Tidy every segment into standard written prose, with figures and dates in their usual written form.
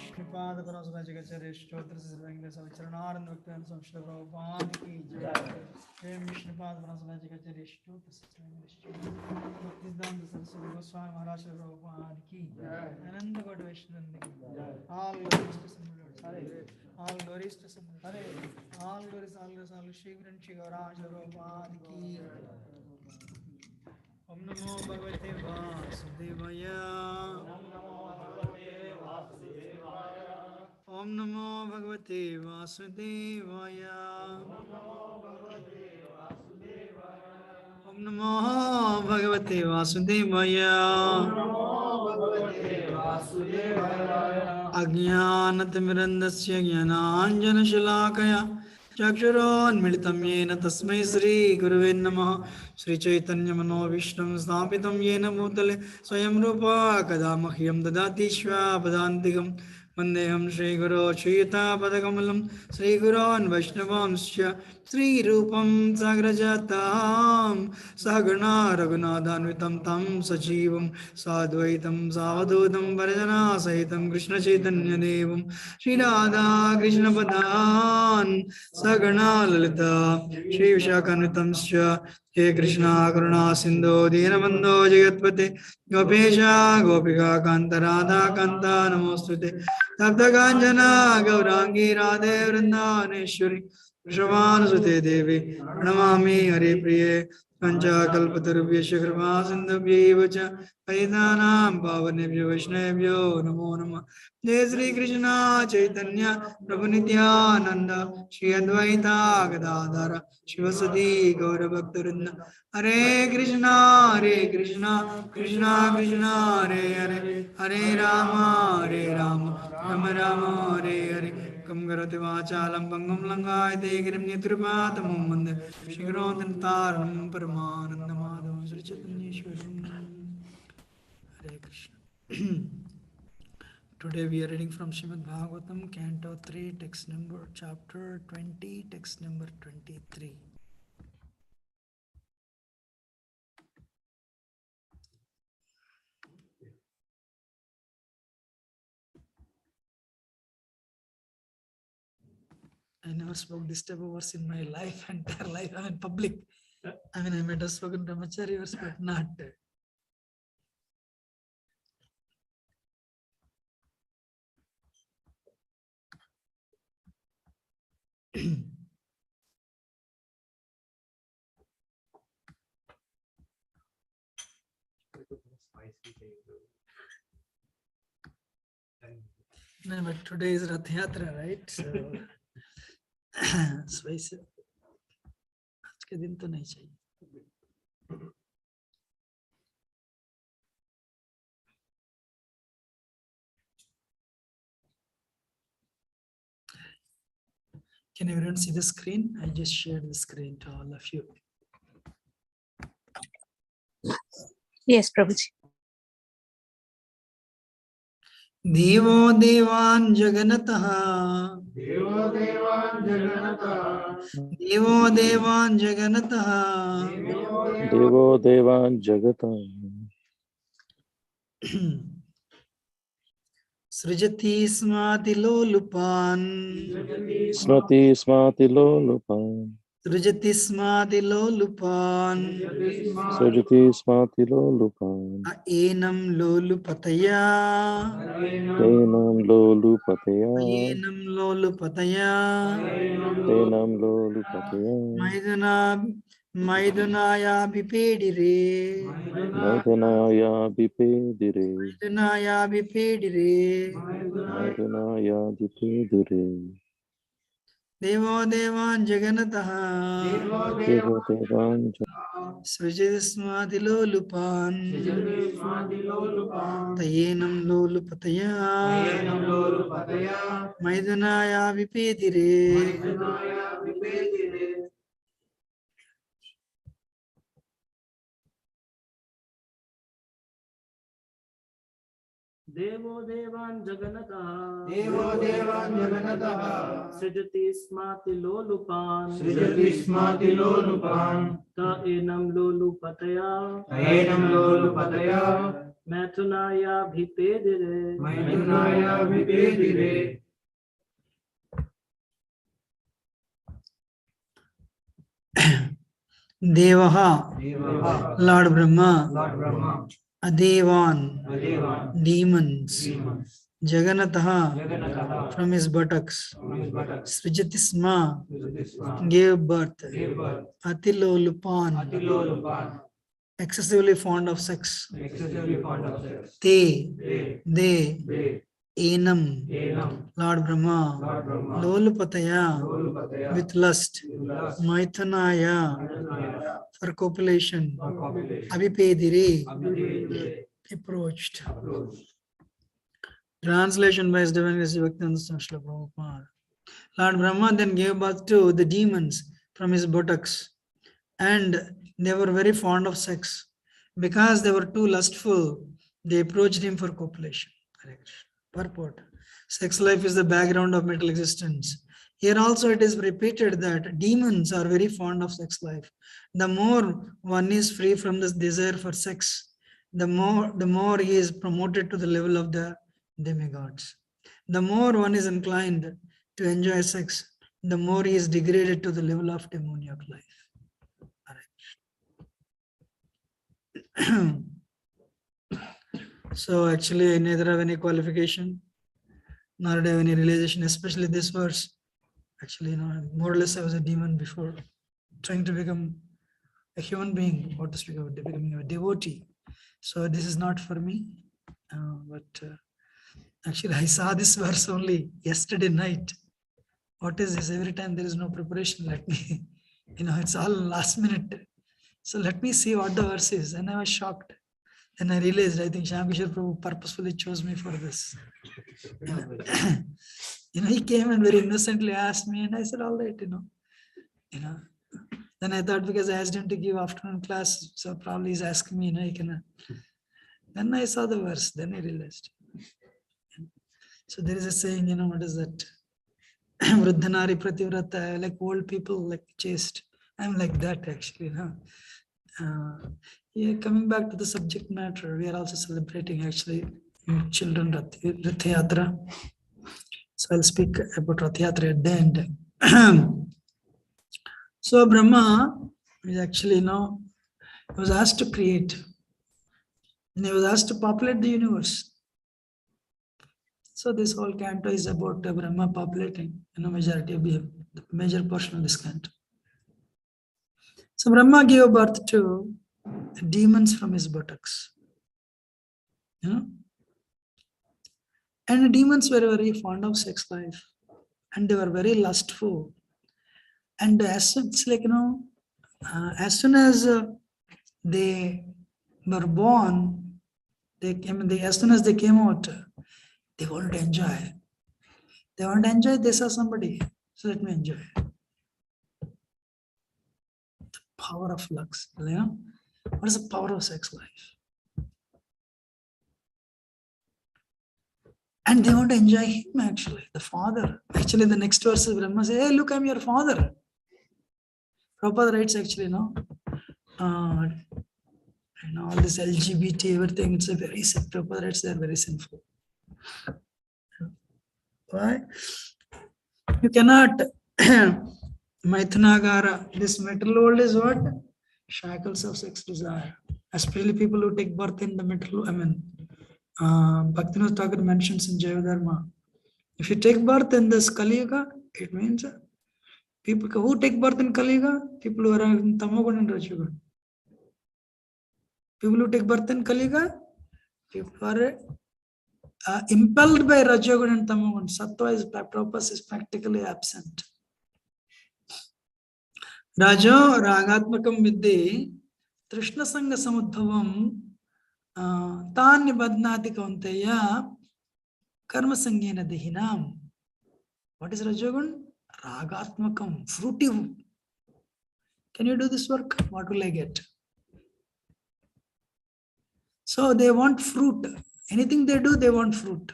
Shripad Parasvajagacharya Stotra Sirvanga Savcharanarand Bhaktan Samshra Prabhupada ki jai. Prem Shripad Parasvajagacharya Stotra Sirvanga Bhaktivedanta Saraswati Goswami Maharaj Prabhupada ki jai. Ananda God Vaishnava ki jai. All glories to Samurad. All glories to Samurad. All glories, Shri Guru Shri Gauraj Prabhupada ki Om Namo Bhagavate Vasudevaya. Om Namo Bhagavate Vasudevaya. Om Namo Bhagavate Vasudevaya. Ajnanatirandasya Jnananjana Shalakaya Chakshuronmilitam Yena Tasmai Sri Gurave Namaha. Sri Chaitanya Mano Vishnu Snapitam Yena Bhutale Swayam Rupa Kadamahyam Dadati Shvapadantikam Vandeham Shri Guru Chita Padakamalam Sri Gurun Vaishnavamsya Sri Rupam Sagrajatam Sagana Raghunathanvitam Tam Sajivam Sadvaitam Savadutam Varjana Sahitam Krishna Chaitanya Devam Sri Radha Krishna Padan Sagana Lalita Sri Vishakhanvitamsya He Krishna Karuna Sindhu Deenabandho Jagatpate Gopesha Gopika Kanta Radha Kanta Namostute Tapta Kanjana Gaurangi Radhe Vrindavaneshwari Vrishabhanusute Devi Pranamami Hare Priye Pancha Kalpatarubhyasya Kripa Sindhubhyev cha Paitanam Pavanebhyo Vaishnavyo Namo Namah Jai Sri Krishna Chaitanya Prabhu Nityananda Shri Advaita Gadadhara Shivasati Gaura Bhaktarinda Hare Krishna Krishna Krishna Hare Hare Hare Rama Rama Rama Hare Hare Kam Karati Vachalam Bangam Langayate Girim Nitripatamam Mande Shikrontan Taranam Paramanandam Sri Chaitanyeshwaram Hare Krishna. Today we are reading from Srimad Bhagavatam, Canto 3, text number, chapter 20, text number 23. I never spoke this type of verse in my life, entire life. I mean, public. I mean, I might have spoken brahmachari verse, but not. No, but today is Rath Yatra, right? So, spicy. आज के दिन तो नहीं चाहिए. Can everyone see the screen? I just shared the screen to all of you. Yes, Prabhuji. Devo Devan Jaganataha Devo Devan Jaganataha Devo Devan Jaganataha Devo Devan Jagata Srijati Smati Lolupan Smati Smati Lolupan Srijati Smati Lolupan Sujati Smati Lolupan Aenam Lolupataya Tenam Lolupataya Aenam Lolupataya Tenam Lolupataya Maidunaya Bipedire Maidanaya Bipedire Maidunaya Bipedire Maidanaya Bipedire Devo Devan Jaganataha Devo Devan Srijati Smati Lolupan Tayenam Lolupataya Maidunaya Bipedire Devo Devan Jaganataha Devo Devan Jaganataha Srijati Smati Lolupan Srijati Smati Lolupan Ta Enam Lolupataya Tayenam Lolupataya Maithunaya bhipedire. Maithunaya vipedire. Devaha, Devaha, Lord Brahma, Lord Brahma, Adevan, Adevan, demons, demons, Jaganataha, Jaganataha, from his buttocks, from his buttocks, Srijatisma, Srijatisma, gave birth, gave birth, Atilolupan, Atilolupan, excessively fond of sex, excessively fond of sex. They, They, Enam, Enam, Lord Brahma, Lord Brahma, Lolupataya, Lolupataya, with lust, with lust, Maithanaya, Maithunaya, for copulation, for copulation, Abhipedire, Abhipedire, approached. approach. Translation by His Divine Grace Bhaktivedanta Swami Srila Prabhupada. Lord Brahma then gave birth to the demons from his buttocks, and they were very fond of sex. Because they were too lustful, they approached him for copulation. Purport. Sex life is the background of mental existence. Here also it is repeated that demons are very fond of sex life. The more one is free from this desire for sex, the more he is promoted to the level of the demigods. The more one is inclined to enjoy sex, the more he is degraded to the level of demoniac life. So actually I neither have any qualification nor do I have any realization, especially this verse. Actually, more or less I was a demon before, trying to become a human being, what to speak about becoming a devotee. So this is not for me. Actually I saw this verse only yesterday night. What is this? Every time there is no preparation, let me, it's all last minute. So let me see what the verse is. And I was shocked. And I realized, I think Shyam Kishore Prabhu purposefully chose me for this. He came and very innocently asked me, and I said, all right, Then I thought, because I asked him to give afternoon class, so probably he's asking me, he can. Then I saw the verse, then I realized. So there is a saying, what is that? Vruddhanari Prativrata, like old people, like chaste. I'm like that actually. Coming back to the subject matter, we are also celebrating actually children Rath Yatra. So I'll speak about Rath Yatra at the end. So Brahma is actually was asked to create, and he was asked to populate the universe. So this whole canto is about Brahma populating, majority of the major portion of this canto. So Brahma gave birth to demons from his buttocks. And the demons were very fond of sex life, and they were very lustful. And as soon, it's like, as soon as they were born, as soon as they came out, they wanted to enjoy. They want to enjoy, they saw somebody, so let me enjoy. The power of lux, what is the power of sex life? And they want to enjoy him actually, the father. Actually, the next verse is Brahma says, hey, look, I'm your father. Prabhupada writes actually, all this LGBT, everything, it's a very sinful. Prabhupada writes they're very sinful. Why? You cannot, Maithanagara, this material world is what? Shackles of sex desire. Especially people who take birth in the material, Bhaktivinoda Thakur mentions in Jayadharma. If you take birth in this Kali Yuga, it means people who take birth in Kali Yuga, people who are in Tamogun and Rajagun. People who take birth in Kali Yuga, people who are impelled by Rajagun and Tamogun. Sattva is purpose is practically absent. Rajo Ragatmakam Vidde Trishna Sangha Samudbhavam Tan Nibadnati Kaunteya Karma Sangyena Dehinam. What is Rajagun? Ragatmakam, fruitive. Can you do this work? What will I get? So they want fruit. Anything they do, they want fruit.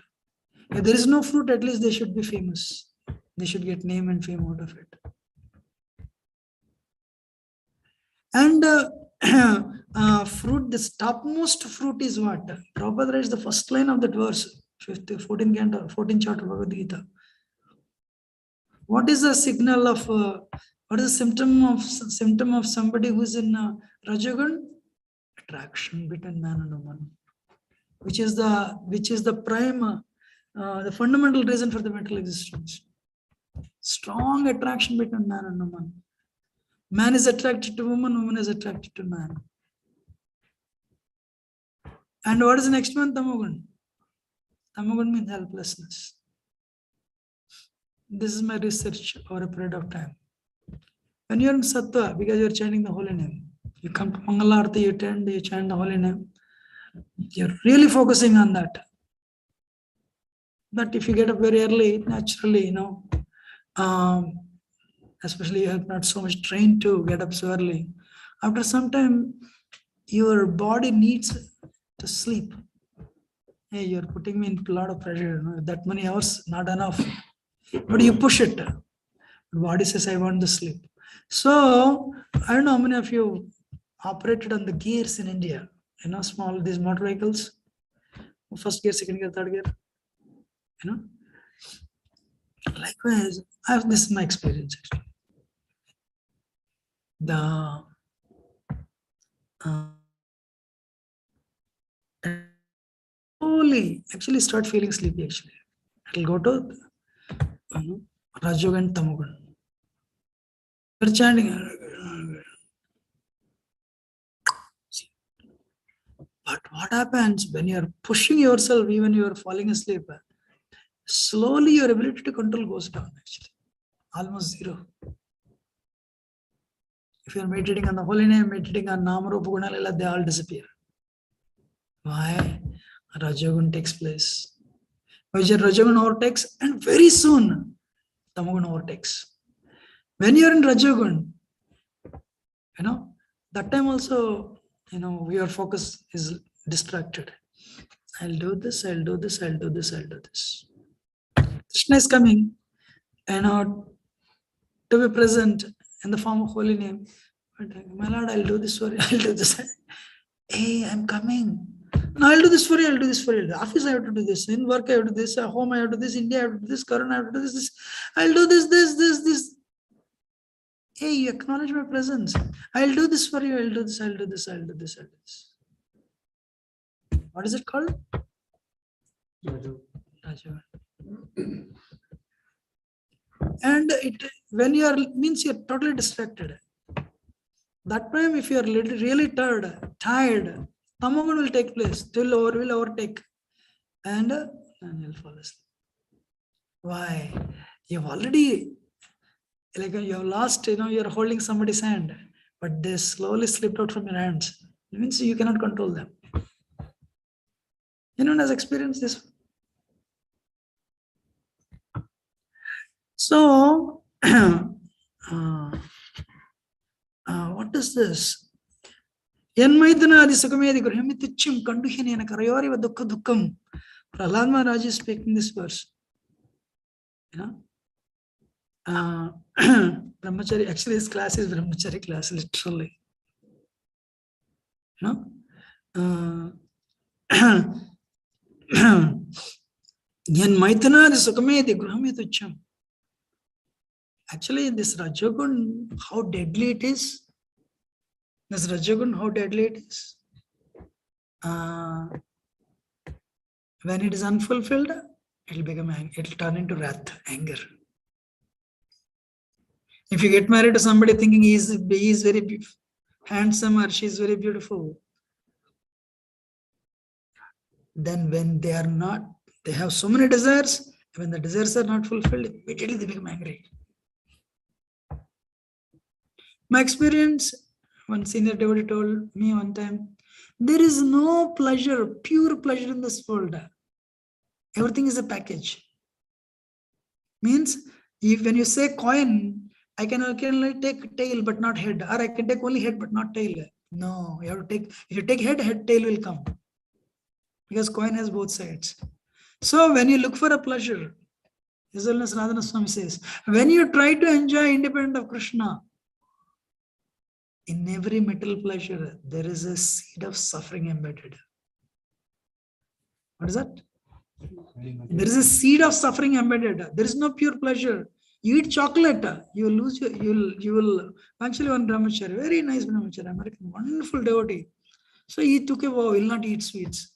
If there is no fruit, at least they should be famous. They should get name and fame out of it. And fruit, this topmost fruit is what? Prabhupada writes the first line of that verse, 14th canto, 14th chapter Bhagavad Gita. What is the signal of, what is the symptom of somebody who is in Rajagun? Attraction between man and woman, which is the prime, the fundamental reason for the mental existence. Strong attraction between man and woman. Man is attracted to woman, woman is attracted to man. And what is the next one? Tamagun. Tamagun means helplessness. This is my research over a period of time. When you're in Sattva, because you're chanting the holy name, you come to Mangalarti, you chant the holy name, you're really focusing on that. But if you get up very early, naturally, especially you have not so much trained to get up so early, after some time, your body needs to sleep. Hey, you're putting me in a lot of pressure. That many hours, not enough. But you push it. The body says, I want to sleep. So, I don't know how many of you operated on the gears in India. Small, these motor vehicles. First gear, second gear, third gear. Likewise, this is my experience actually. The slowly actually start feeling sleepy actually. It'll go to Rajogan and Tamogun. You're chanting. But what happens when you're pushing yourself, even you're falling asleep, slowly your ability to control goes down actually. Almost zero. If you're meditating on the holy name, meditating on Namarupa Gunalila, they all disappear. Why? Rajagun takes place. Rajagun overtakes, and very soon Tamagun overtakes. When you're in Rajagun, that time also, your focus is distracted. I'll do this, I'll do this, I'll do this, I'll do this. Krishna is coming, to be present in the form of holy name. My Lord, I'll do this for you, I'll do this. Hey, I'm coming. No, I'll do this for you, I'll do this for you. The office, I have to do this. In work, I have to do this. At home, I have to do this. India, I have to do this. Karuna, I have to do this. I'll do this. Hey, you acknowledge my presence. I'll do this for you, I'll do this, I'll do this, I'll do this, I'll do this. What is it called? Rajavan. And when you are, means you're totally distracted. That time, if you are really tired, Tamagun will take place, will overtake, and you'll fall asleep. Why? You've already, you have lost, you're holding somebody's hand, but they slowly slipped out from your hands. It means you cannot control them. Anyone has experienced this? So, what is this? Yanmaidana adi sukamedi grahimituchim kanduhini and karayori dukka dukkam. Prahlad Maharaj is speaking this verse. Brahmachari, actually his class is Brahmachari class, literally. Yanmaidana adi sukamedi grahimituchim. Actually, this Rajagun, how deadly it is. This Rajagun, how deadly it is. When it is unfulfilled, it will turn into wrath, anger. If you get married to somebody thinking he is very handsome or she is very beautiful, then when they are not, they have so many desires, when the desires are not fulfilled, immediately they become angry. My experience, one senior devotee told me one time, there is no pleasure, pure pleasure in this world. Everything is a package. Means, when you say coin, I can only take tail but not head, or I can take only head but not tail. No, you have to take, if you take head, tail will come. Because coin has both sides. So when you look for a pleasure, His Holiness Radhana Swami says, when you try to enjoy independent of Krishna, In every material pleasure, there is a seed of suffering embedded. What is that? There is a seed of suffering embedded. There is no pure pleasure. You eat chocolate, you will lose your, you will actually one brahmachari, very nice brahmachari, American, wonderful devotee. So he took a vow, will not eat sweets.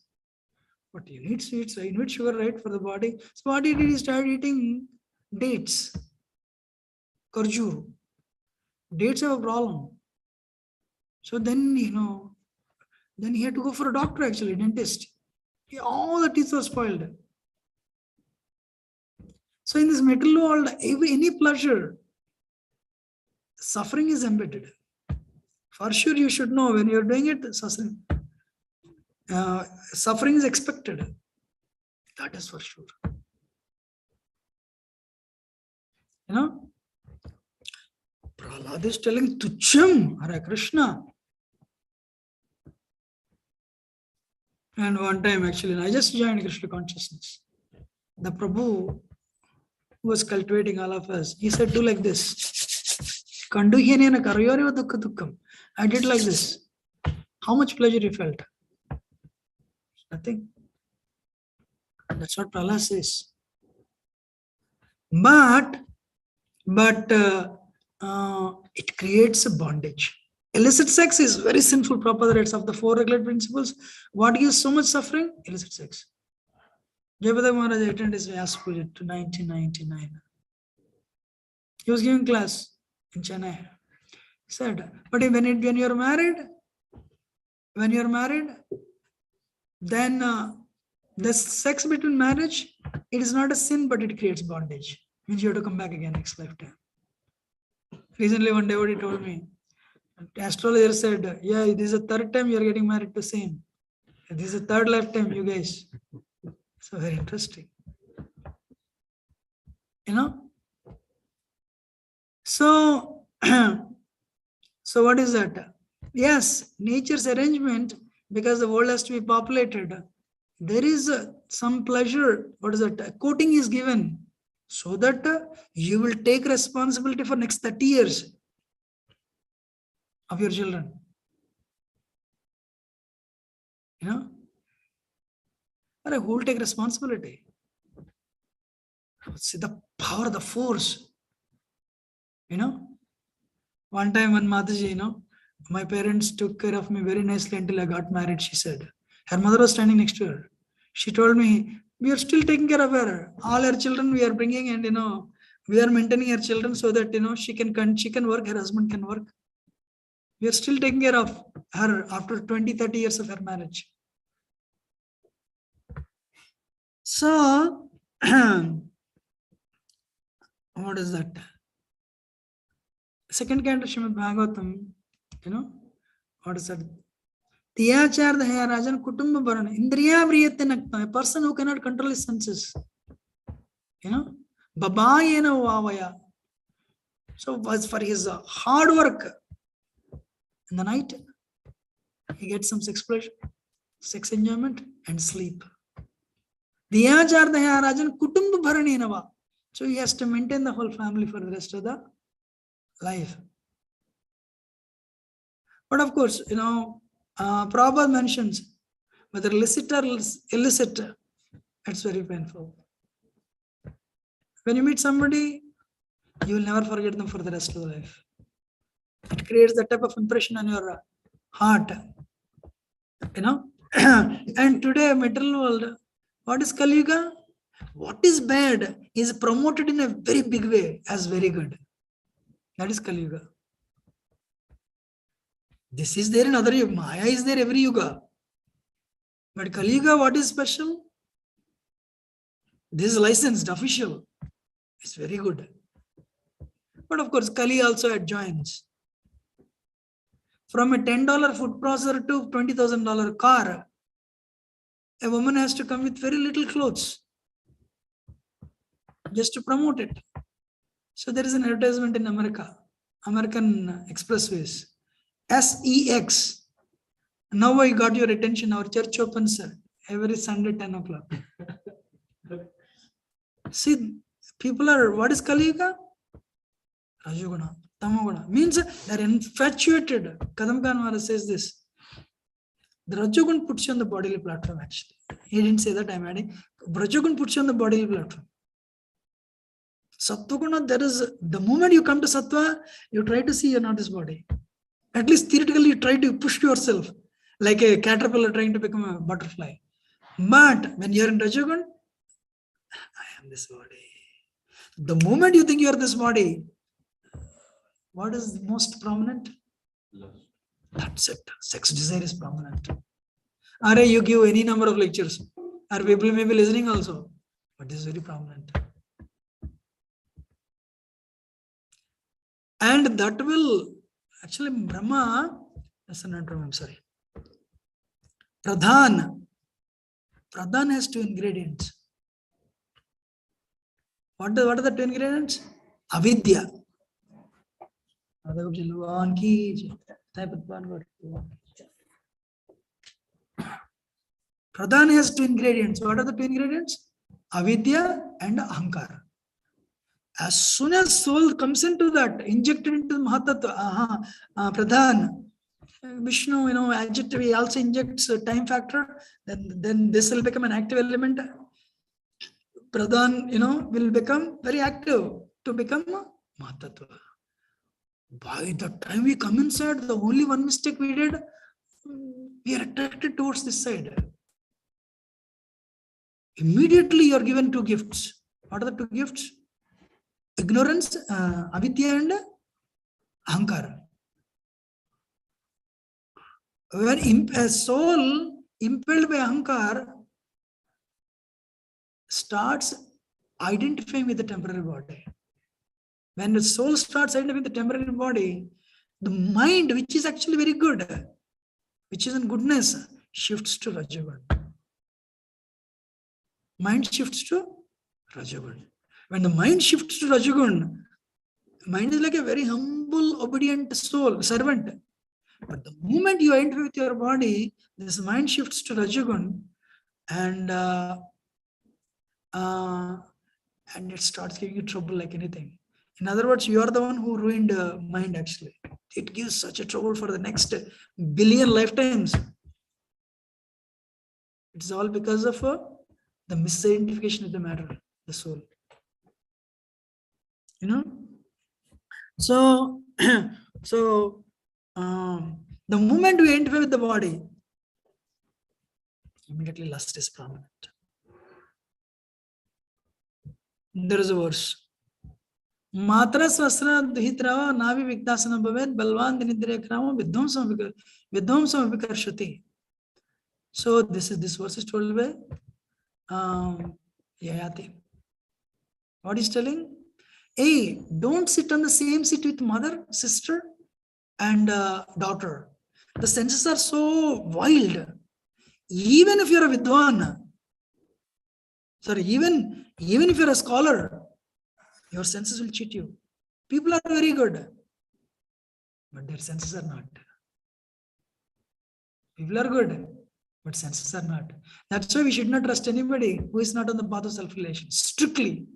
But you need sweets, you need sugar, right, for the body. So what he did, he started eating dates, karjur. Dates have a problem. So then, then he had to go for a doctor, actually, dentist. All the teeth were spoiled. So in this material world, any pleasure, suffering is embedded. For sure, you should know when you're doing it, suffering is expected. That is for sure. Prahlad is telling Tucham, Hare Krishna. And one time, actually, I just joined Krishna consciousness. The Prabhu who was cultivating all of us, he said, do like this. Kandu hyenena karayore dukha dukkam. I did like this. How much pleasure you felt? Nothing. That's what Prahlad says. But it creates a bondage. Illicit sex is very sinful. Prabhupada writes of the 4 regular principles. What gives so much suffering? Illicit sex. Jayapataka Maharaj attended his Vyasa Puja to 1999. He was giving class in Chennai. He said, but when you're married, then the sex between marriage, it is not a sin, but it creates bondage. Means you have to come back again next lifetime. Recently, one devotee told me, the astrologer said, yeah, this is the 3rd time you're getting married to same. This is the 3rd lifetime, you guys. So very interesting. So, so what is that? Yes, nature's arrangement, because the world has to be populated. There is some pleasure. What is that? A coating is given so that you will take responsibility for next 30 years of your children. Or who will take responsibility? See the power, the force. One time when Mataji, my parents took care of me very nicely until I got married, she said. Her mother was standing next to her. She told me, we are still taking care of her. All her children we are bringing, and we are maintaining her children so that she can work, her husband can work. We are still taking care of her after 20-30 years of her marriage. So what is that? Second canto Srimad Bhagavatam, what is that? Tiyachar Daya Rajan Kutumba Bharana. Indriya Vriyate Nakta. A person who cannot control his senses. Babayena Vavaya. So was for his hard work in the night, he gets some sex pleasure, sex enjoyment, and sleep. Diyachar Daya Rajan Kutumba Bharanenava. So he has to maintain the whole family for the rest of the life. But of course, Prabhupada mentions whether illicit or illicit, it's very painful. When you meet somebody, you will never forget them for the rest of the life. It creates that type of impression on your heart. And today, material world, what is Kali Yuga? What is bad is promoted in a very big way as very good. That is Kali Yuga. This is there in other yuga. Maya is there every yuga. But Kali Yuga, what is special? This is licensed, official. It's very good. But of course, Kali also adjoins. From a $10 food processor to $20,000 car, a woman has to come with very little clothes just to promote it. So there is an advertisement in American expressways. SEX. Now I got your attention. Our church opens every Sunday 10 o'clock. See, people are, what is Kali Yuga? Rajoguna. Tamoguna means they're infatuated. Kadamkan Maharaj says this. The Rajogun puts you on the bodily platform actually. He didn't say that, I'm adding. Rajogun puts you on the bodily platform. Sattva-guna, there is, the moment you come to Sattva, you try to see you're not this body. At least theoretically, you try to push yourself like a caterpillar trying to become a butterfly. But when you're in Rajogun, I am this body. The moment you think you are this body, what is most prominent? That's it. Sex desire is prominent. Are you give any number of lectures, or people may be listening also, but this is very prominent. And that will actually Brahma, that's not Brahma, I'm sorry. Pradhan has 2 ingredients. What are the 2 ingredients? Avidya. Pradhan has 2 ingredients. What are the 2 ingredients? Avidya and Ahankara. As soon as soul comes into that, injected into the Mahatattva, Pradhan, Vishnu, adjective, he also injects a time factor, then this will become an active element. Pradhan, will become very active to become Mahatattva. By the time we come inside, the only one mistake we did, we are attracted towards this side. Immediately you are given 2 gifts. What are the 2 gifts? Ignorance, avidya and ahankara. When a soul impelled by ahankara starts identifying with the temporary body. When the soul starts identifying with the temporary body, the mind, which is actually very good, which is in goodness, shifts to Rajagun. Mind shifts to Rajagun. When the mind shifts to Rajagun, mind is like a very humble, obedient soul, servant. But the moment you enter with your body, this mind shifts to Rajagun, and it starts giving you trouble like anything. In other words, you are the one who ruined mind actually. It gives such a trouble for the next billion lifetimes. It's all because of the misidentification of the matter, the soul. So the moment we identify with the body, immediately lust is prominent. There is a verse. Matra swasana duhitrava navi vikdasana bhavet balvan dinidre krama vidhamsam vikarshati. So this verse is told by Yayati. What is telling? Hey, don't sit on the same seat with mother, sister, and daughter. The senses are so wild. Even if you're a vidwan, even if you're a scholar, your senses will cheat you. People are very good, but their senses are not. People are good, but senses are not. That's why we should not trust anybody who is not on the path of self-realization. Strictly.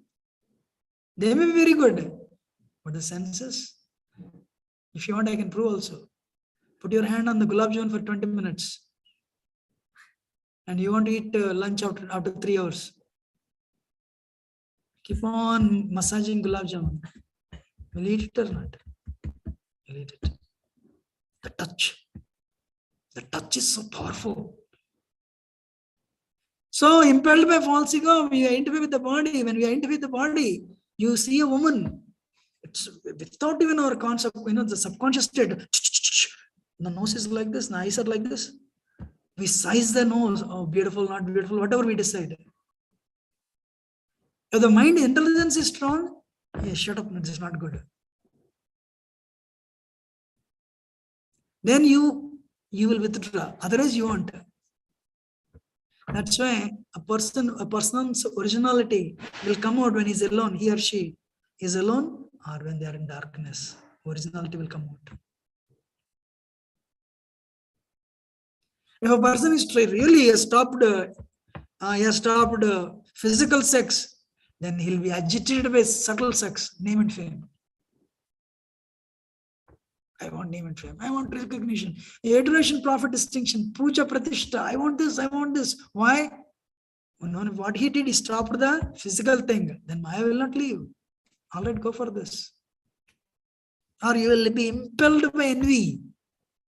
They may be very good, but the senses, if you want, I can prove also. Put your hand on the gulab jamun for 20 minutes. And you want to eat lunch after 3 hours. Keep on massaging gulab jamun. Will you eat it or not? You'll eat it. The touch is so powerful. So impelled by false ego, we identify with the body. When we identify with the body, you see a woman. It's without even our concept, the subconscious state. The nose is like this, the eyes are like this. We size the nose. Oh, beautiful, not beautiful, whatever we decide. If the mind intelligence is strong, yeah, shut up, this is not good. Then you will withdraw. Otherwise, you won't. That's why a person's originality will come out when he's alone, he or she is alone, or when they are in darkness. Originality will come out. If a person is really has stopped physical sex, then he'll be agitated by subtle sex, name and fame. I want name and fame. I want recognition. Adoration, profit, distinction. Puja, pratishtha. I want this. I want this. Why? What he did, he stopped the physical thing. Then Maya will not leave. All right, go for this. Or you will be impelled by envy.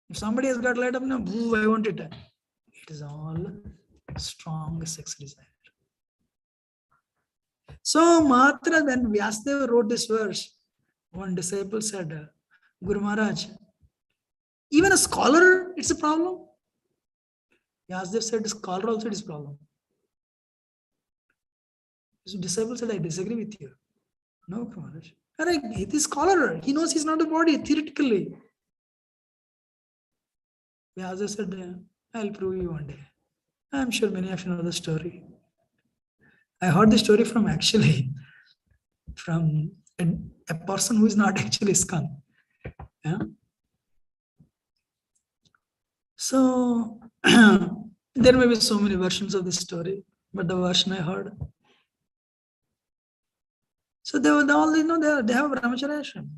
If somebody has got light up, now, I want it. It is all strong sex desire. So, Matra, then Vyasadeva wrote this verse. One disciple said, Guru Maharaj, even a scholar, it's a problem. Vyasadeva said, a scholar also it is a problem. So disciple said, I disagree with you. No, Guru Maharaj. He is a scholar. He knows he's not the body, theoretically. Vyasadeva said, I'll prove you one day. I'm sure many of you know the story. I heard the story from a person who is not actually ISKCON. Yeah? So, there may be so many versions of this story, but the version I heard. So they were all, they have a brahmacharya ashram.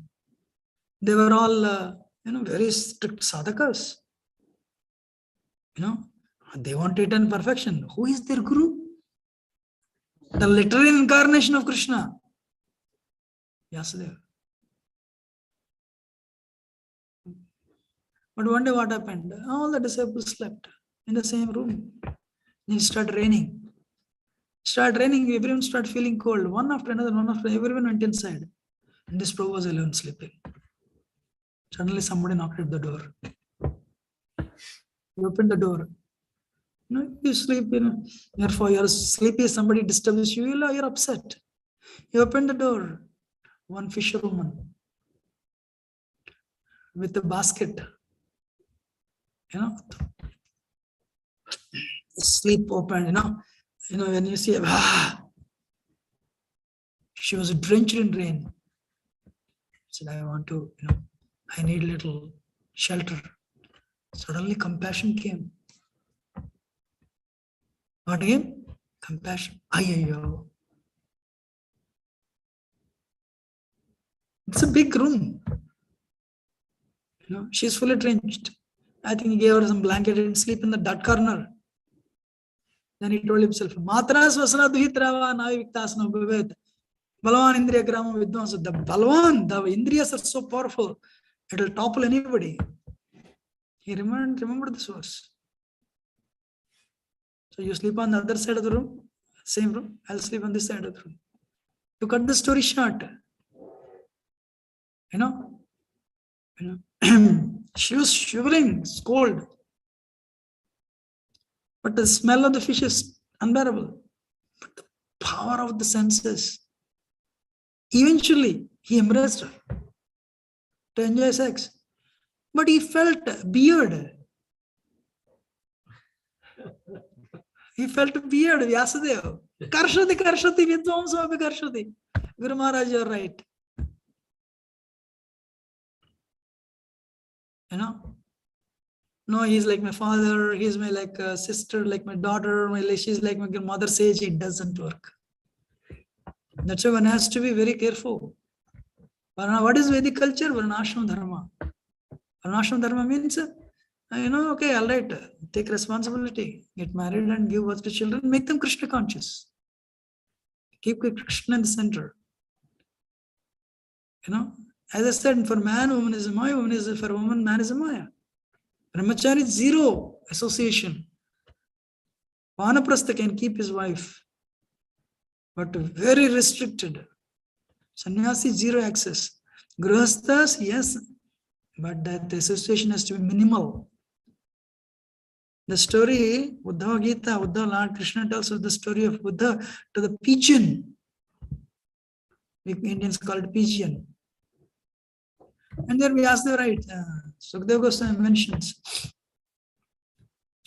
They were all, very strict sadhakas. They want to attain perfection. Who is their guru? The literal incarnation of Krishna. Vyasadeva. But one day what happened? All the disciples slept in the same room. Then it started raining. Everyone started feeling cold. One after another, everyone went inside. And this Prabhu was alone sleeping. Suddenly somebody knocked at the door. He opened the door. You sleep, you're sleepy, somebody disturbs you, you're upset. You open the door. One fisherwoman with a basket. Sleep open, when you see, she was drenched in rain. Said, I need little shelter. Suddenly compassion came. What again? Compassion. Ayyo. It's a big room. She's fully drenched. I think he gave her some blanket and sleep in that corner. Then he told himself, Matra swasana duhitrava naviviktasna bhavet. Balavan indriya grama vidwansa. The Balavan, the indriyas are so powerful, it will topple anybody. He remembered this verse. So you sleep on the other side of the room, same room, I'll sleep on this side of the room. To cut the story short, she was shivering, it's cold. But the smell of the fish is unbearable. But the power of the senses. Eventually, he embraced her to enjoy sex. But he felt beard. He felt beard, Vyasadeva. Karshati, vidvamsa api karshati. Guru Maharaj, you're right. No, he's like my father, he's my sister, like my daughter, she's like my mother says, it doesn't work. That's why one has to be very careful. What is Vedic culture? Varnashram dharma. Varnashram dharma means, okay, all right, take responsibility, get married and give birth to children, make them Krishna conscious. Keep Krishna in the center. As I said, for man, woman is a Maya, for woman, man is a Maya. Brahmachari, zero association. Vanaprastha can keep his wife, but very restricted. Sannyasi, zero access. Grihasthas, yes, but that association has to be minimal. The story, Uddhava Gita, Uddhava Lord Krishna tells us the story of Buddha to the pigeon. We Indians call it pigeon. And there we ask the right, Sukadeva Goswami mentions.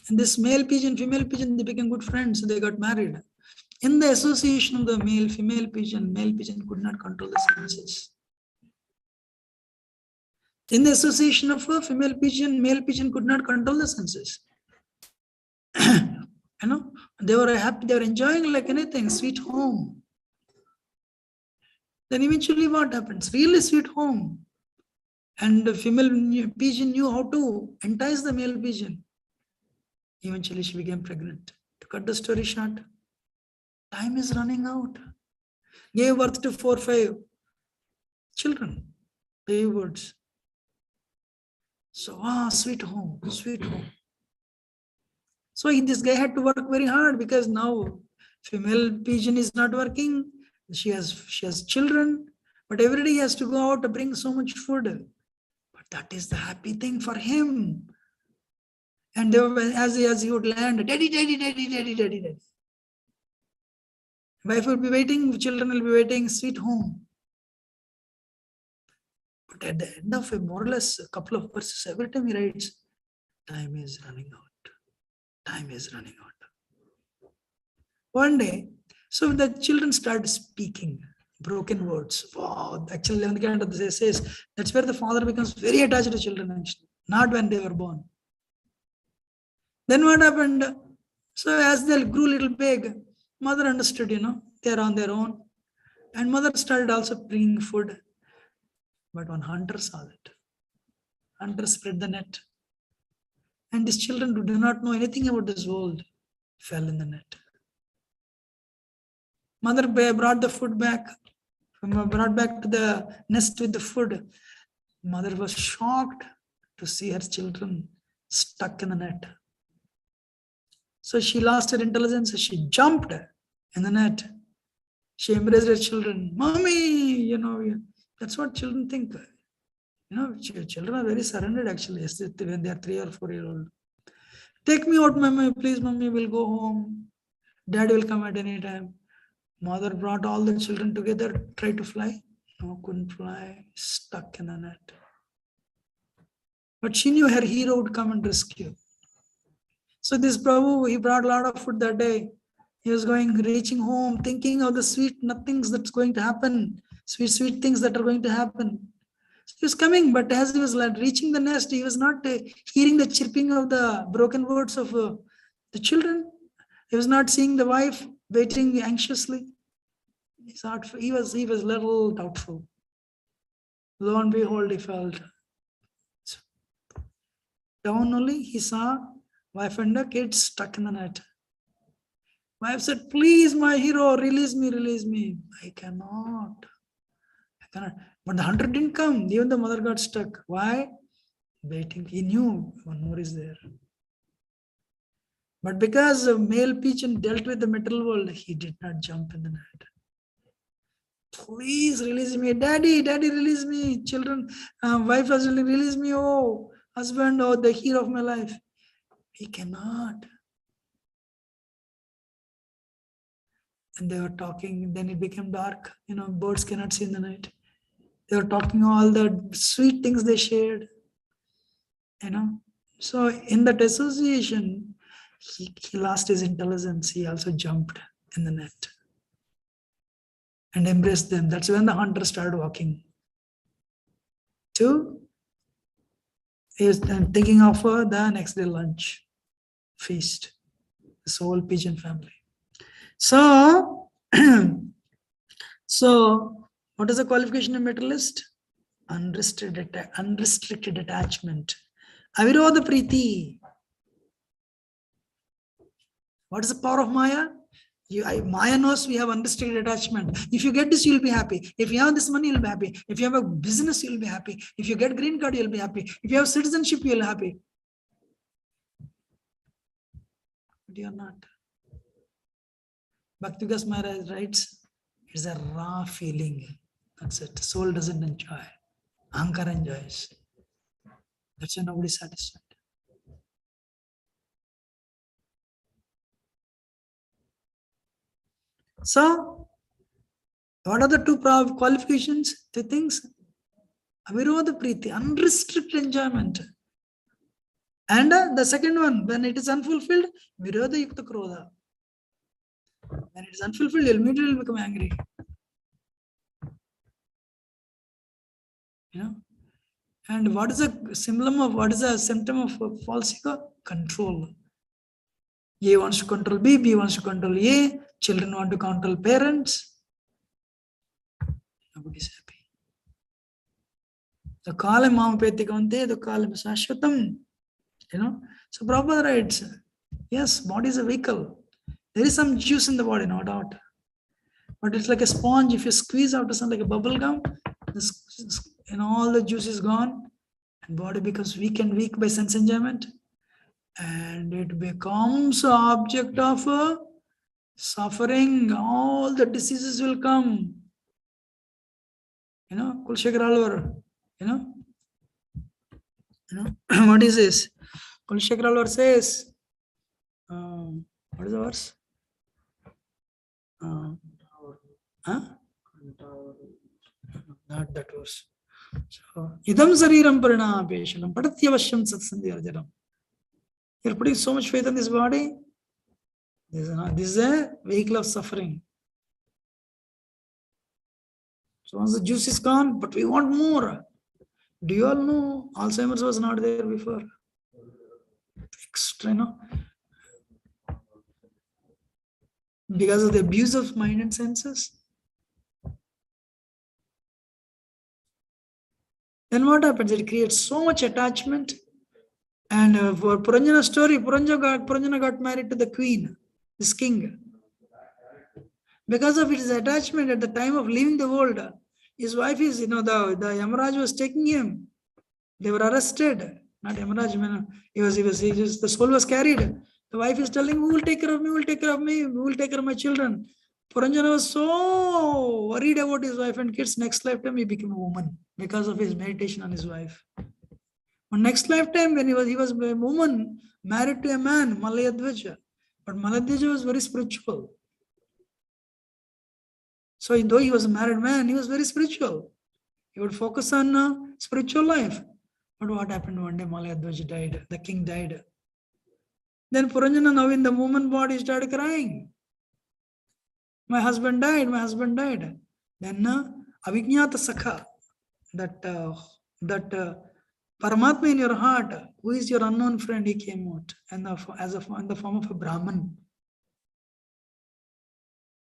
And this male pigeon, female pigeon, they became good friends, so they got married. In the association of the male pigeon could not control the senses. In the association of a female pigeon, male pigeon could not control the senses. They were happy, they were enjoying like anything, sweet home. Then eventually what happens? Really sweet home. And the female pigeon knew how to entice the male pigeon. Eventually, she became pregnant. To cut the story short, time is running out. Gave birth to 4 or 5 children, baby birds. So, sweet home, sweet home. So this guy had to work very hard because now female pigeon is not working. She has children, but every day he has to go out to bring so much food. But that is the happy thing for him. And they were, as he would land, daddy, daddy, daddy, daddy, daddy, daddy. Wife will be waiting, children will be waiting, sweet home. But at the end of more or less a couple of verses, every time he writes, time is running out. Time is running out. One day, so the children started speaking broken words. Wow, actually, 11th canto says that's where the father becomes very attached to children, actually, not when they were born. Then what happened? So as they grew little big, mother understood, they're on their own. And mother started also bringing food. But one hunter saw that. Hunter spread the net. And these children who do not know anything about this world fell in the net. Mother brought the food back, brought back to the nest with the food. Mother was shocked to see her children stuck in the net. So she lost her intelligence. She jumped in the net. She embraced her children. Mommy, that's what children think. Children are very surrendered actually when they are 3 or 4 years old. Take me out, mommy, please, mommy, we'll go home. Dad will come at any time. Mother brought all the children together, tried to fly. No, couldn't fly, stuck in the net. But she knew her hero would come and rescue. So this Prabhu, he brought a lot of food that day. He was reaching home, thinking of the sweet nothings that's going to happen, sweet things that are going to happen. So he was coming, but as he was reaching the nest, he was not hearing the chirping of the broken words of the children. He was not seeing the wife waiting anxiously. He was a little doubtful. Lo and behold, he felt down only. He saw wife and the kids stuck in the net. Wife said, please, my hero, release me. I cannot. But the hunter didn't come. Even the mother got stuck. Why? Waiting. He knew one more is there. But because the male pigeon dealt with the material world, he did not jump in the net. Please release me. Daddy, release me. Children, wife has release me. Oh, husband, oh, the hero of my life. He cannot. And they were talking, then it became dark. Birds cannot see in the night. They were talking all the sweet things they shared. So in that association, he lost his intelligence. He also jumped in the net and embraced them. That's when the hunter started walking. He was thinking of the next day lunch feast. This whole pigeon family. So what is the qualification of materialist? Unrestricted attachment. Avirodha Priti. What is the power of Maya? Maya knows we have unrestricted attachment. If you get this, you'll be happy. If you have this money, you'll be happy. If you have a business, you'll be happy. If you get green card, you'll be happy. If you have citizenship, you'll be happy. But you're not. Bhakti-Vikas Maharaj writes, it's a raw feeling. That's it. The soul doesn't enjoy. Ahankara enjoys. That's why nobody's satisfied. So, what are the two qualifications? Two things. Avirodha Priti, unrestricted enjoyment. And the second one, when it is unfulfilled, Virodha Yukta Krodha. When it is unfulfilled, you'll immediately become angry. And what is a symptom of false ego? Control. A wants to control B, B wants to control A, children want to control parents. Nobody's happy. The Kala Mamapetikamante, the Kala Sashwatam. So Prabhupada writes, yes, body is a vehicle. There is some juice in the body, no doubt. But it's like a sponge. If you squeeze out something like a bubble gum, all the juice is gone, and body becomes weak and weak by sense enjoyment, and it becomes an object of suffering. All the diseases will come. Kulshekar Alvar, what is this? Kulshekar Alvar says, what is the verse? Not that verse. So, idam sariram parinapeshanam padatyavashyam satsandhi arjanam. You're putting so much faith in this body. This is a vehicle of suffering. So once the juice is gone, but we want more. Do you all know Alzheimer's was not there before? Extra, because of the abuse of mind and senses. Then what happens? It creates so much attachment. And for Puranjana's story, Puranjana got married to the queen, this king. Because of his attachment at the time of leaving the world, his wife is, the Yamaraj was taking him. They were arrested. Not Yamaraj, the soul was carried. The wife is telling, who will take care of me, who will take care of me, who will take care of my children. Puranjana was so worried about his wife and kids. Next lifetime, he became a woman because of his meditation on his wife. Next lifetime, when he was a woman married to a man, Malayadvaja. But Malayadvaja was very spiritual. So though he was a married man, he was very spiritual. He would focus on spiritual life. But what happened one day? Malayadvaja died. The king died. Then Puranjana, now in the woman body, started crying. My husband died. My husband died. Then Avijñata Sakha, that Paramatma in your heart, who is your unknown friend, he came out and in the form of a Brahman.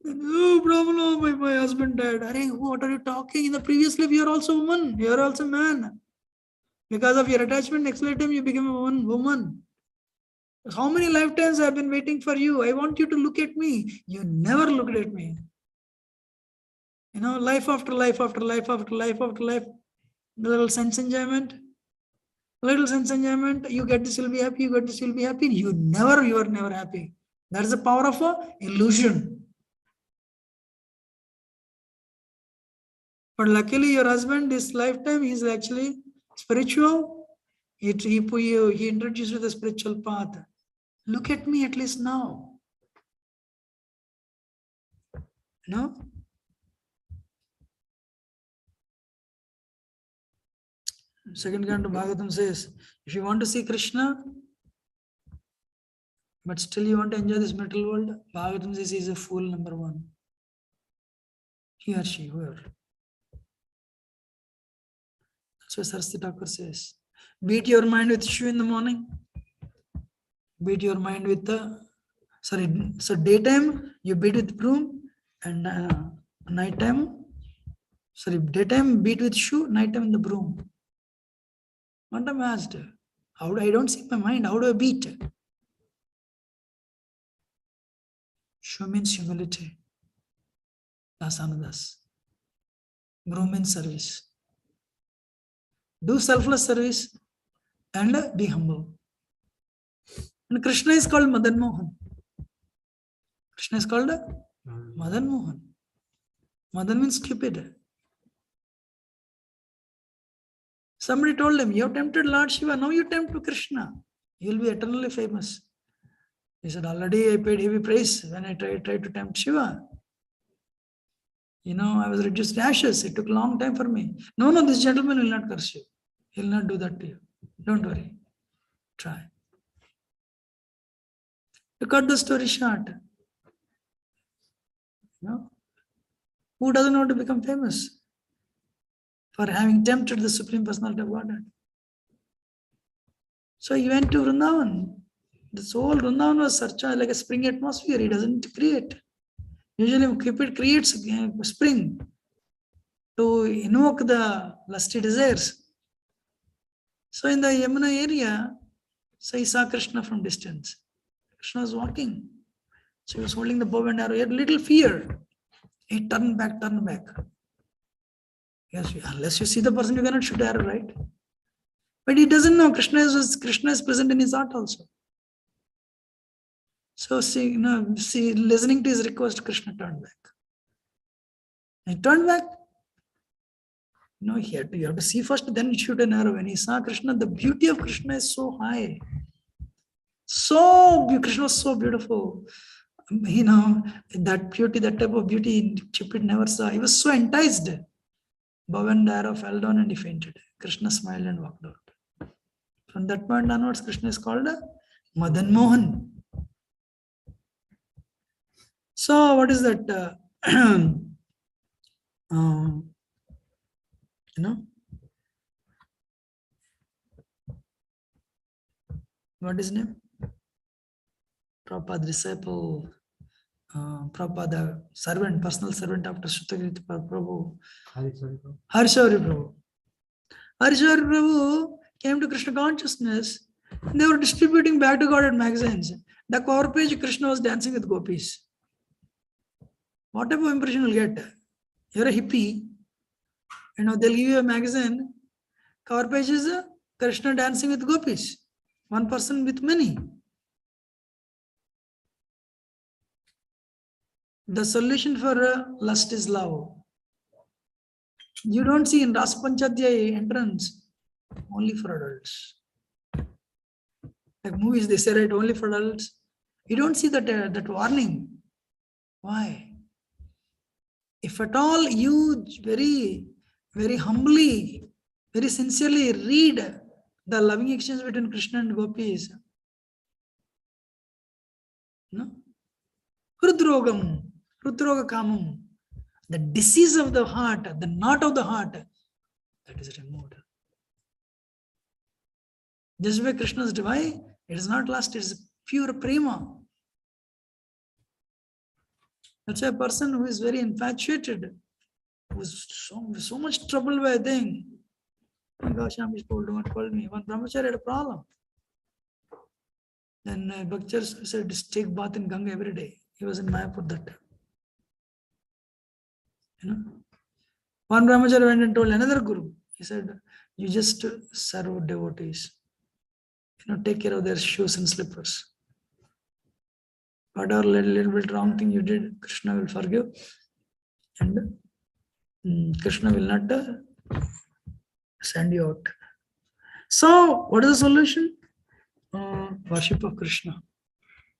Oh, Brahman, oh, my husband died. What are you talking? In the previous life, you are also a woman. You are also a man. Because of your attachment, next lifetime, you become a woman. How many lifetimes I have been waiting for you? I want you to look at me. You never looked at me. Life after life after life after life after life. Little sense enjoyment. Little sense enjoyment. You get this, you'll be happy. You get this, you'll be happy. You are never happy. That's the power of illusion. But luckily, your husband, this lifetime, he's actually spiritual. He introduced you to the spiritual path. Look at me at least now. Second canto Bhagavatam says, if you want to see Krishna, but still you want to enjoy this material world, Bhagavatam says he is a fool, number one. He or she, whoever. That's what Saraswati Thakur says. Beat your mind with shoe in the morning. Beat your mind with so daytime you beat with broom, and daytime beat with shoe, nighttime in the broom. One time I asked, I don't see my mind, how do I beat? Shoe means humility. Dasanadas. Broom means service. Do selfless service and be humble. And Krishna is called Madan Mohan. Krishna is called Madan Mohan. Madan means stupid. Somebody told him, you have tempted Lord Shiva, now you tempt Krishna. You will be eternally famous. He said, already I paid heavy price when I tried to tempt Shiva. I was reduced to ashes. It took a long time for me. No, this gentleman will not curse you. He will not do that to you. Don't worry. Try. To cut the story short, who doesn't want to become famous for having tempted the Supreme Personality of Godhead? So he went to Vrindavan. This whole Vrindavan was such like a spring atmosphere. He doesn't create. Usually Cupid creates a spring to invoke the lusty desires. So in the Yamuna area, so he saw Krishna from distance. Krishna was walking. So he was holding the bow and arrow. He had little fear. He turned back. Yes, unless you see the person, you cannot shoot arrow, right? But he doesn't know Krishna is present in his heart also. So listening to his request, Krishna turned back. He turned back. You have to see first, then shoot an arrow. When he saw Krishna, the beauty of Krishna is so high. Krishna was so beautiful. That beauty, that type of beauty, Cupid never saw. He was so enticed. Bow and arrow fell down and he fainted. Krishna smiled and walked out. From that point onwards, Krishna is called Madan Mohan. So what is that? What is his name? Prabhupada disciple, Prabhupada servant, personal servant after Shuddhagiri Prabhu. Harishavari Prabhu. Harishavari Prabhu came to Krishna consciousness. They were distributing back to God magazines. The cover page, Krishna was dancing with gopis. What type of impression you'll get? You're a hippie. They'll give you a magazine. Cover page is Krishna dancing with gopis. One person with many. The solution for lust is love. You don't see in Rasa Panchadhyaya entrance only for adults. Like movies, they say right only for adults. You don't see that warning. Why? If at all you very, very humbly, very sincerely read the loving exchange between Krishna and gopis, Hrudrogam, Hrudroga Kamam, the disease of the heart, the knot of the heart, that is removed. Just by Krishna's divine, it is not lust, it is pure prema. That's why a person who is very infatuated, who is so much troubled by a thing. Oh gosh, Amish told me. One brahmachari had a problem. Then Bhakchar said, just take bath in Ganga every day. He was in Mayapur that time. One brahmachari went and told another guru. He said, you just serve devotees. Take care of their shoes and slippers. Whatever little bit wrong thing you did, Krishna will forgive. And Krishna will not send you out. So, what is the solution? Worship of Krishna.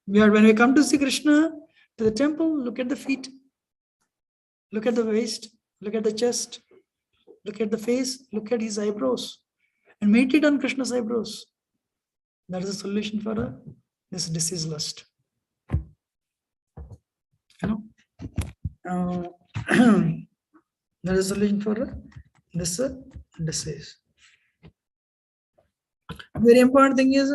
When we come to see Krishna to the temple, look at the feet, look at the waist, look at the chest, look at the face, look at his eyebrows, and meditate on Krishna's eyebrows. That is the solution for this disease lust. That is the solution for this disease. Very important thing is,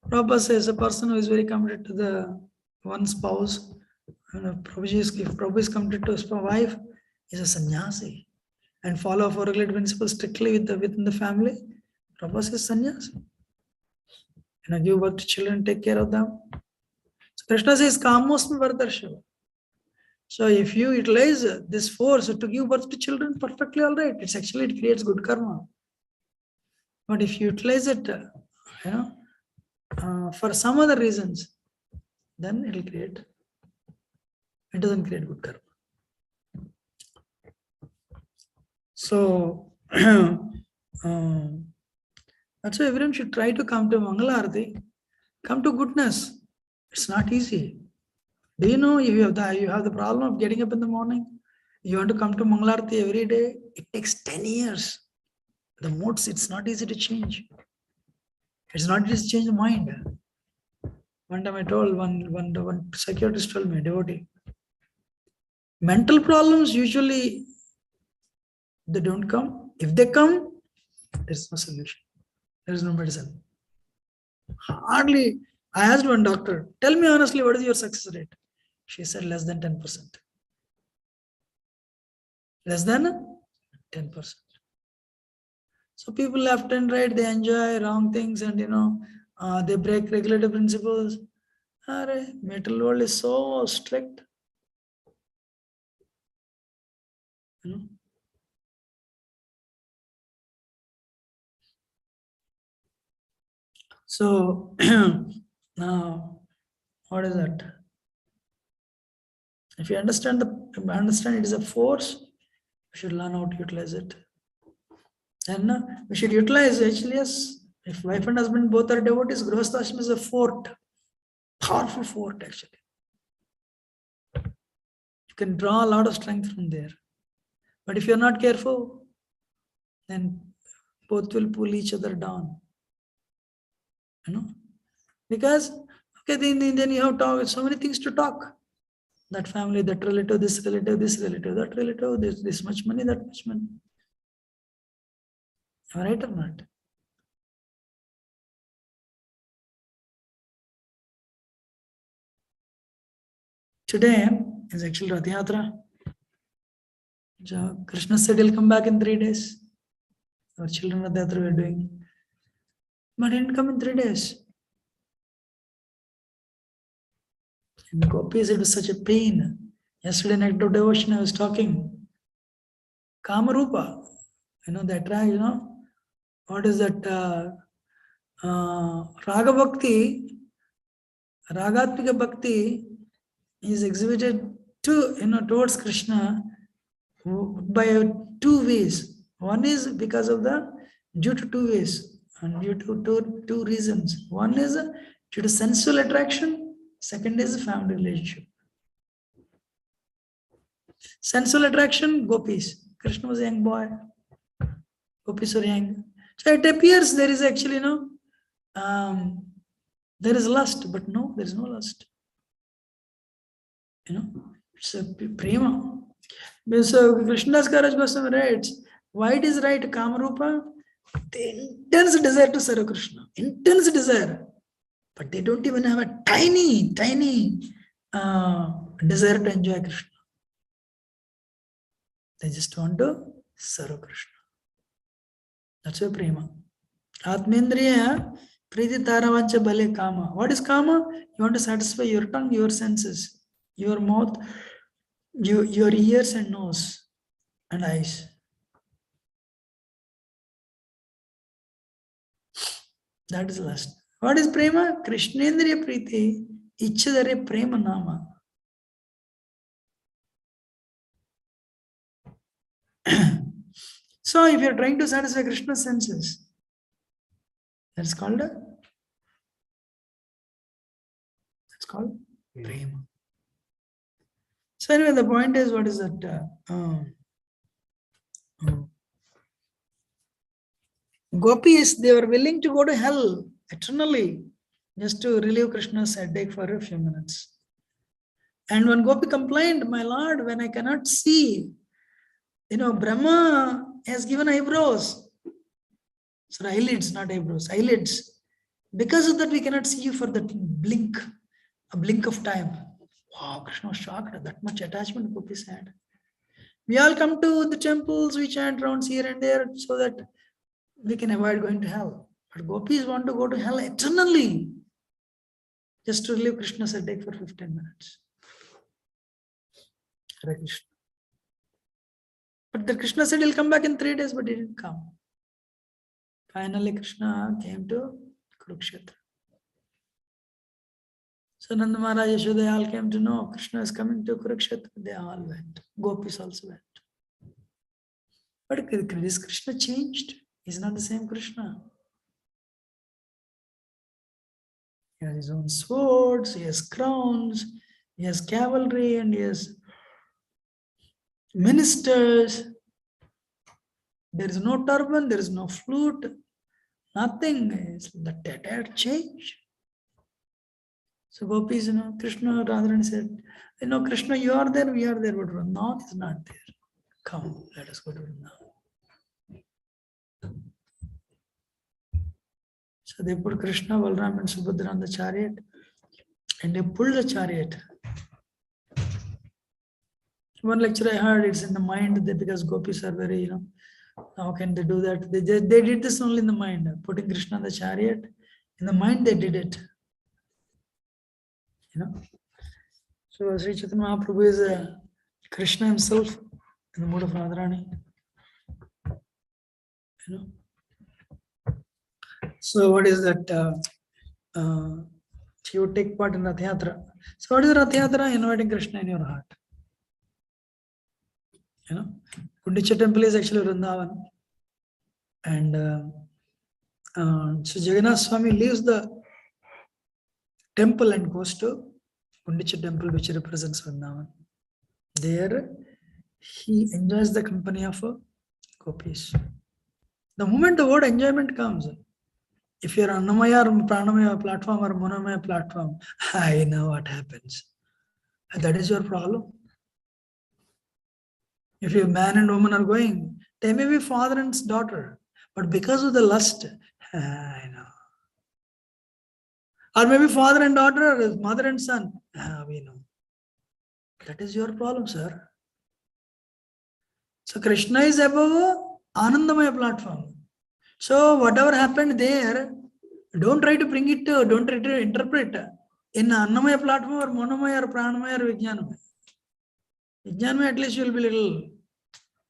Prabhupada says a person who is very committed to the one spouse, if Prabhupada is committed to his wife, is a sannyasi and follow 4 regulated principles strictly within the family. Prabhupada says sannyasi. Give birth to children, take care of them. So Krishna says, Kamosmi Vardarsha. So if you utilize this force to give birth to children, perfectly all right. It creates good karma. But if you utilize it, for some other reasons, then it doesn't create good karma. So that's why everyone should try to come to Mangalarati, come to goodness. It's not easy. Do you know if you have the problem of getting up in the morning, you want to come to Mangalarati every day, it takes 10 years. The modes, it's not easy to change. It's not easy to change the mind. One time I told one psychiatrist told me, devotee, mental problems usually they don't come. If they come, there's no solution. There is no medicine. Hardly. I asked one doctor, tell me honestly, what is your success rate? She said less than 10%. Less than 10%. So people left and right, they enjoy wrong things and they break regulative principles. Metal world is so strict. So now, what is that? If you understand it is a force, we should learn how to utilize it. Then we should utilize actually, yes. If wife and husband both are devotees, Grihasthashram is a fort, powerful fort actually. You can draw a lot of strength from there. But if you're not careful, then both will pull each other down. Because okay, then you have talk, so many things to talk. That family, that relative, this relative, that relative, this much money, that much money. Am I right or not? Today is actually Rath Yatra. Krishna said he'll come back in 3 days. Our children Rath Yatra were doing. But he didn't come in 3 days. And the gopis, it was such a pain. Yesterday night of devotion, I was talking. Kamarupa, that what is that? Raga Bhakti, Ragatmika Bhakti is exhibited towards Krishna by 2 ways. One is because of due to 2 ways and due to 2 reasons. One is due to sensual attraction. Second is family relationship. Sensual attraction, gopis. Krishna was a young boy. Gopis were young. So it appears there is actually there is lust, but no, there is no lust. It's a prema. So Krishnadas Karaj Goswami writes, why it is right, Kamarupa? The intense desire to serve Krishna. Intense desire. But they don't even have a tiny desire to enjoy Krishna. They just want to serve Krishna. That's why prema. Atmendriya priti taravancha bale kama. What is kama? You want to satisfy your tongue, your senses, your mouth, your ears and nose and eyes. That is lust. What is prema? Krishnendriya priti ichchadare prema nama. So if you are trying to satisfy Krishna's senses, that's called prema. So anyway, the point is, what is that? Gopis, they were willing to go to hell eternally just to relieve Krishna's headache for a few minutes. And when Gopi complained, my lord, when I cannot see, Brahma has given eyebrows. So eyelids, not eyebrows, eyelids. Because of that, we cannot see you for that blink, a blink of time. Wow, Krishna was shocked. That much attachment Gopis had. We all come to the temples, we chant rounds here and there so that we can avoid going to hell. But Gopis want to go to hell eternally just to relieve Krishna's headache for 15 minutes. Hare Krishna. But the Krishna said he'll come back in 3 days, but he didn't come. Finally, Krishna came to Kurukshetra. So Nanda Maharaj, Yashoda, they all came to know Krishna is coming to Kurukshetra. They all went. Gopis also went. But is Krishna changed? He's not the same Krishna. He has his own swords, he has crowns, he has cavalry, and he has ministers. There is no turban, there is no flute, nothing. It's the tattered change. So Gopis, Krishna Radharani said, Krishna, you are there, we are there, but Vrindavan is not there. Come, let us go to Vrindavan. So they put Krishna, Balram and Subhadra on the chariot and they pulled the chariot. One lecture I heard, it's in the mind that because gopis are very, How can they do that? They did this only in the mind, putting Krishna in the chariot. In the mind, they did it. So Sri Chaitanya Mahaprabhu is Krishna himself in the mood of Radharani. So what is that? She would take part in Rath Yatra. So what is Rath Yatra? Inviting Krishna in your heart. Kundicha temple is actually Vrindavan. And so Jagannath Swami leaves the temple and goes to Kundicha temple, which represents Vrindavan. There he enjoys the company of gopis. The moment the word enjoyment comes, if you're Annamaya or Pranamaya platform or Monomaya platform, I know what happens. And that is your problem. If your man and woman are going, they may be father and daughter, but because of the lust, I know. Or maybe father and daughter, or mother and son, we know. That is your problem, sir. So Krishna is above Anandamaya platform. So whatever happened there, don't try to bring it, don't try to interpret in Annamaya platform or Monomaya or Pranamaya or Vijnanamaya. Vijnanamaya, at least you will be a little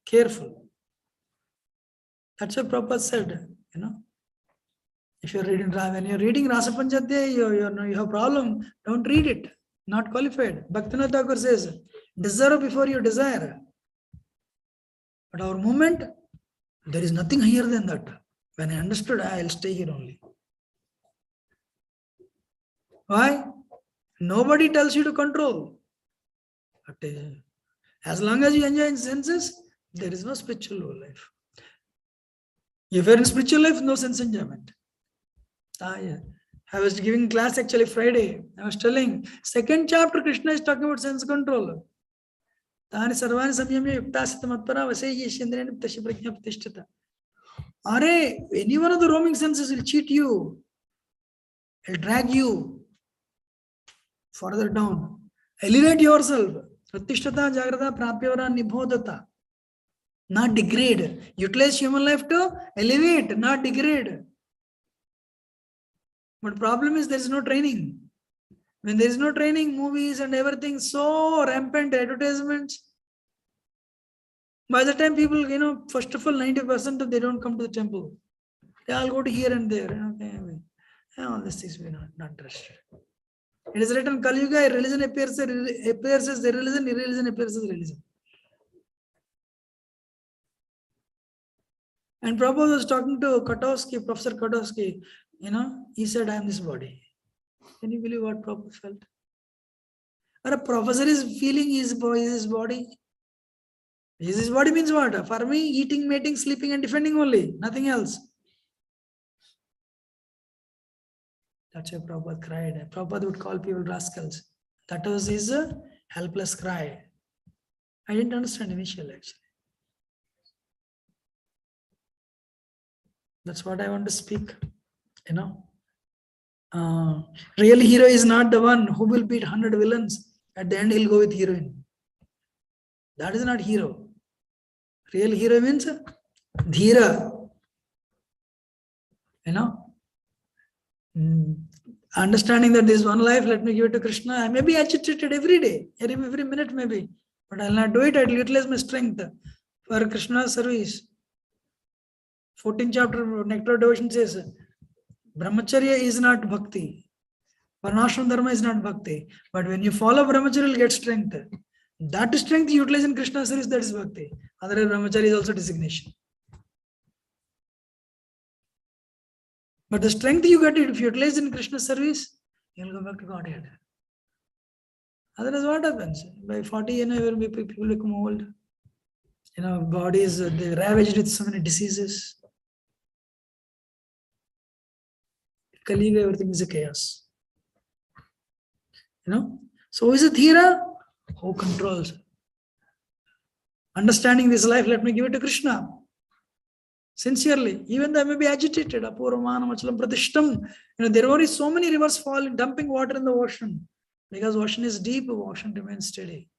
careful. That's what Prabhupada said, If you're reading, when you're reading Rasa Panchadhyaya, you have problem, don't read it. Not qualified. Bhaktivinoda Thakur says, deserve before you desire. But our movement, there is nothing higher than that. When I understood, I'll stay here only. Why? Nobody tells you to control. But as long as you enjoy senses, there is no spiritual life. If you're in spiritual life, no sense enjoyment. Yeah. I was giving class actually Friday. I was telling, second chapter, Krishna is talking about sense control. Tani sarvani samyamya yuktasita matpara vaseyi yashendrena ptasya prajna pratishtata. Are, any one of the roaming senses will cheat you. Will drag you further down. Elevate yourself. Pratishtata jagrata prapyavara nibhodata. Not degrade. Utilize human life to elevate, not degrade. But problem is there is no training. When there is no training, movies and everything so rampant, advertisements. By the time people, first of all, 90% they don't come to the temple. They all go to here and there. All these things we are not interested. It is written, Kali Yuga, religion appears as irreligion, irreligion appears as religion. And Prabhupada was talking to Katowski, Professor Katowski, he said, I am this body. Can you believe what Prabhupada felt? Or a professor is feeling his body. His body means what? For me, eating, mating, sleeping and defending only, nothing else. That's why Prabhupada cried. Prabhupada would call people rascals. That was his helpless cry. I didn't understand initially actually. That's what I want to speak, Real hero is not the one who will beat 100 villains. At the end, he'll go with heroine. That is not hero. Real hero means dhira. Understanding that this is one life, let me give it to Krishna. I may be agitated every day, every minute maybe, but I'll not do it. I'll utilize my strength for Krishna's service. 14th chapter, Nectar of Devotion says, Brahmacharya is not bhakti. Varnashram dharma is not bhakti. But when you follow Brahmacharya, you'll get strength. That strength you utilize in Krishna's service, that is bhakti. Otherwise, Brahmacharya is also designation. But the strength you get if you utilize in Krishna's service, you'll go back to Godhead. Otherwise, what happens? By 40, people become old. Bodies, they're ravaged with so many diseases. Kali Yuga, everything is a chaos. So is it Dhira? Who controls? Understanding this life, let me give it to Krishna. Sincerely, even though I may be agitated, Apurvamana Machalam Pratishtam, there are so many rivers falling, dumping water in the ocean. Because ocean is deep, ocean remains steady.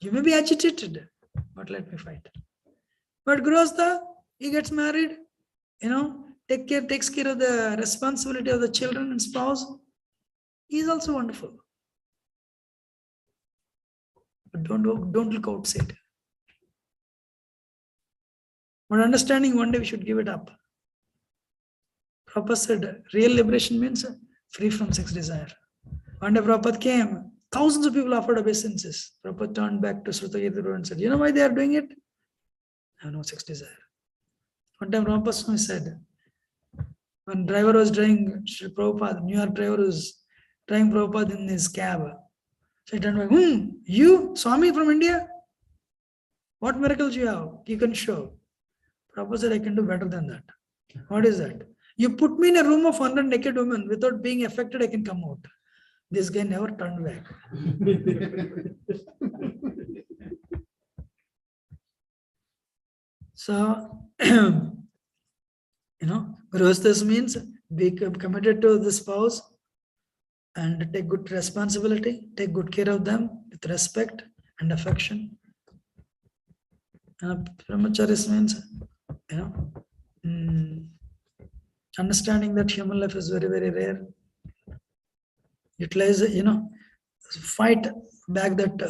You may be agitated, but let me fight. But Grihastha, He gets married, takes care of the responsibility of the children and spouse. He is also wonderful. But don't look outside. But understanding one day we should give it up. Prabhupada said real liberation means free from sex desire. One day Prabhupada came, thousands of people offered obeisances. Prabhupada turned back to Srutagiri and said, you know why they are doing it? I have no sex desire. One time Prabhupada said, when driver was driving Sri Prabhupada, New York driver was driving Prabhupada in his cab. So he turned back, you, Swami from India? What miracles you have? You can show. Prabhupada said, I can do better than that. What is that? You put me in a room of 100 naked women, without being affected, I can come out. This guy never turned back. So, Grihasthas means be committed to the spouse and take good responsibility, take good care of them with respect and affection. Brahmacharis means, understanding that human life is very, very rare. Utilize, fight back that,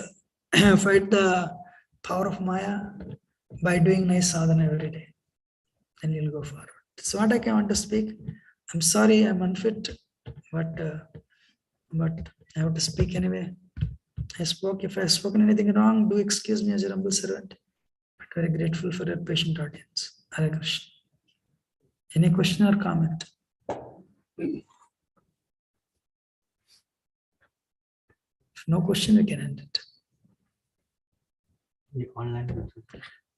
fight the power of Maya by doing nice sadhana every day. Then you'll go forward. That's what I can want to speak. I'm sorry, I'm unfit, but I have to speak anyway. If I've spoken anything wrong, do excuse me as your humble servant. But very grateful for your patient audience. Hare Krishna. Any question or comment? If no question, we can end it. Online.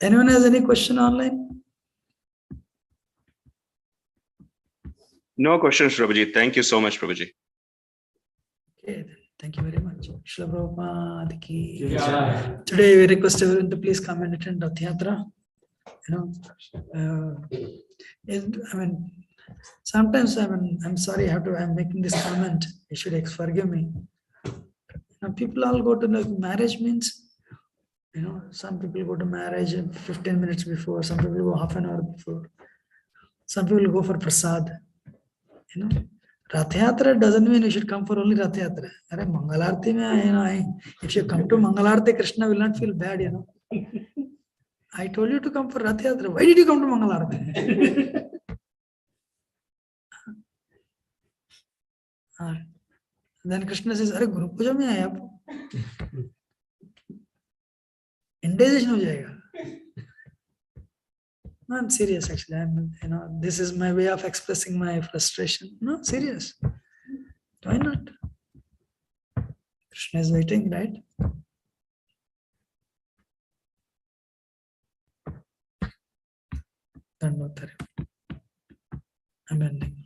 Anyone has any question online? No questions, Prabhuji. Thank you so much, Prabhuji. Okay, then. Thank you very much. Srila Prabhupada ki. Jai. Today we request everyone to please come and attend Rath Yatra. Sometimes I'm sorry, I'm making this comment. You should forgive me. People all go to marriage means, some people go to marriage 15 minutes before, some people go half an hour before, some people go for prasad. Rath Yatra doesn't mean you should come for only Rath Yatra. Mangalarti, if you come to Mangalarti, Krishna will not feel bad, I told you to come for Rath Yatra. Why did you come to Mangalarti? Then Krishna says, "Arey Guru Puja mein aaya aap." Indigestion ho jayega. No, I'm serious actually. This is my way of expressing my frustration. No, serious. Why not? Krishna is waiting, right? I'm ending.